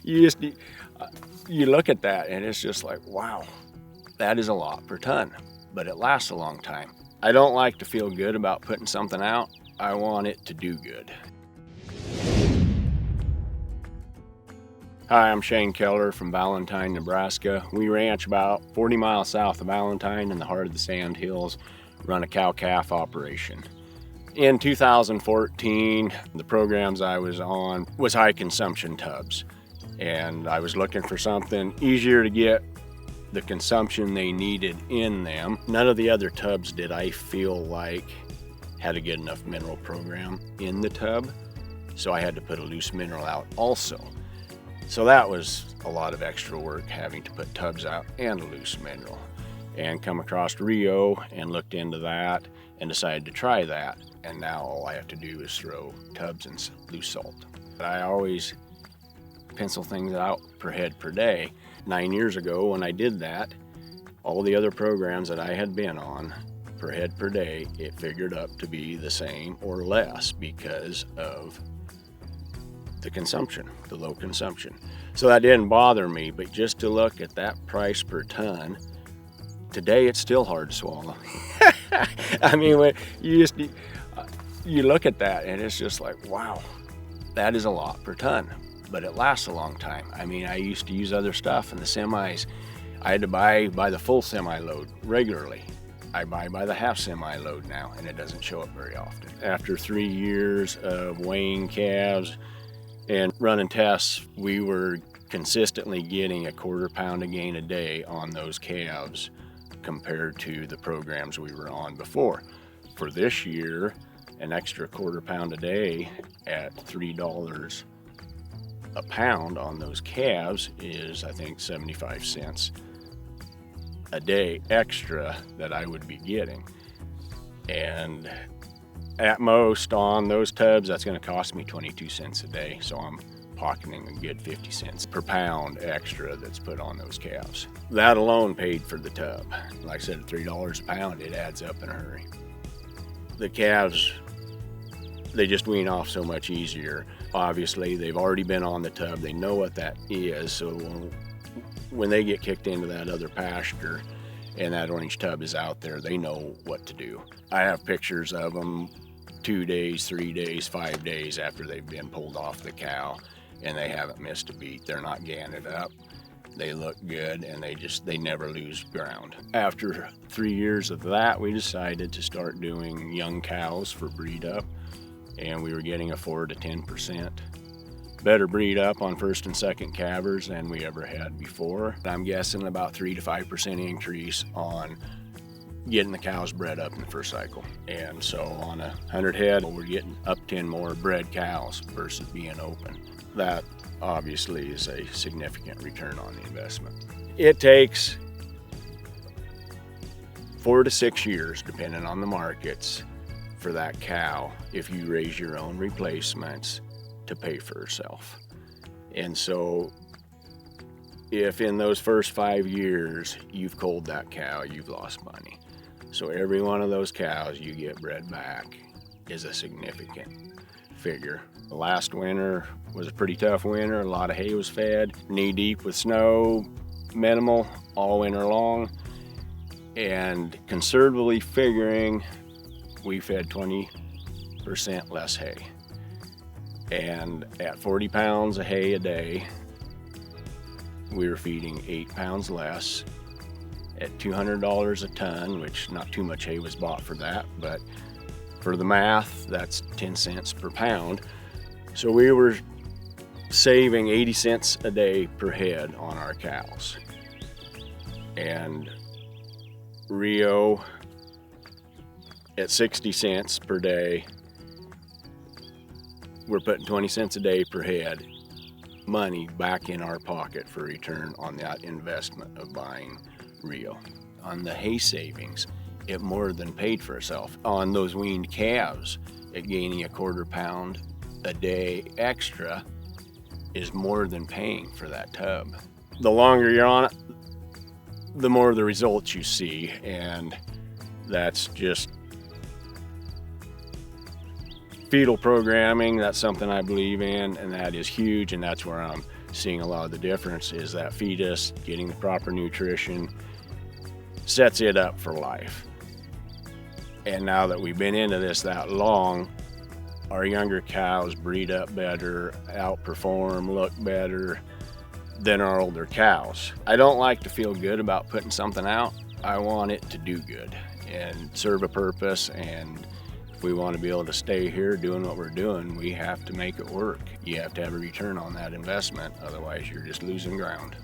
you look at that and it's just like, wow, that is a lot per ton, but it lasts a long time. I don't like to feel good about putting something out. I want it to do good. Hi, I'm Shane Keller from Valentine, Nebraska. We ranch about 40 miles south of Valentine in the heart of the Sand Hills, run a cow-calf operation. In 2014, the programs I was on was high consumption tubs, and I was looking for something easier to get the consumption they needed in them. None of the other tubs did I feel like had a good enough mineral program in the tub, so I had to put a loose mineral out also. So that was a lot of extra work, having to put tubs out and a loose mineral. And come across Rio and looked into that and decided to try that. And now all I have to do is throw tubs and loose salt. I always pencil things out per head per day. 9 years ago when I did that, all the other programs that I had been on per head per day, it figured up to be the same or less because of the consumption, the low consumption. So that didn't bother me, but just to look at that price per ton, today it's still hard to swallow. I mean, when you look at that and it's just like, wow, that is a lot per ton, but it lasts a long time. I mean, I used to use other stuff in the semis. I had to buy by the full semi load regularly. I buy by the half semi load now, and it doesn't show up very often. After 3 years of weighing calves and running tests, we were consistently getting a 1/4 pound a gain a day on those calves compared to the programs we were on before. For this year, an extra 1/4 pound a day at $3 a pound on those calves is, I think, 75 cents a day extra that I would be getting. And at most on those tubs, that's going to cost me 22 cents a day. So I'm pocketing a good 50 cents per pound extra that's put on those calves. That alone paid for the tub. Like I said, at $3 a pound, it adds up in a hurry. The calves, they just wean off so much easier. Obviously, they've already been on the tub. They know what that is. So when they get kicked into that other pasture and that orange tub is out there, they know what to do. I have pictures of them 2 days, 3 days, 5 days after they've been pulled off the cow, and they haven't missed a beat. They're not ganted up. They look good, and they never lose ground. After 3 years of that, we decided to start doing young cows for breed up, and we were getting a 4 to 10% better breed up on first and second calvers than we ever had before. I'm guessing about 3 to 5% increase on getting the cows bred up in the first cycle. And so on 100 head, we're getting up 10 more bred cows versus being open. That obviously is a significant return on the investment. It takes 4 to 6 years, depending on the markets, for that cow, if you raise your own replacements, to pay for herself. And so if in those first 5 years you've culled that cow, you've lost money. So every one of those cows you get bred back is a significant figure. The last winter was a pretty tough winter. A lot of hay was fed, knee deep with snow, minimal all winter long. And conservatively figuring, we fed 20% less hay. And at 40 pounds of hay a day, we were feeding 8 pounds less at $200 a ton, which not too much hay was bought for that, but for the math, that's 10 cents per pound. So we were saving 80 cents a day per head on our cows. And Rio at 60 cents per day, we're putting 20 cents a day per head money back in our pocket for return on that investment of buying Rio. On the hay savings, it more than paid for itself. On those weaned calves, it gaining a 1/4 pound a day extra is more than paying for that tub. The longer you're on it, the more the results you see, and that's just fetal programming. That's something I believe in, and that is huge, and that's where I'm seeing a lot of the difference is that fetus getting the proper nutrition sets it up for life. And now that we've been into this that long, our younger cows breed up better, outperform, look better than our older cows. I don't like to feel good about putting something out. I want it to do good and serve a purpose, and if we want to be able to stay here doing what we're doing, we have to make it work. You have to have a return on that investment, otherwise you're just losing ground.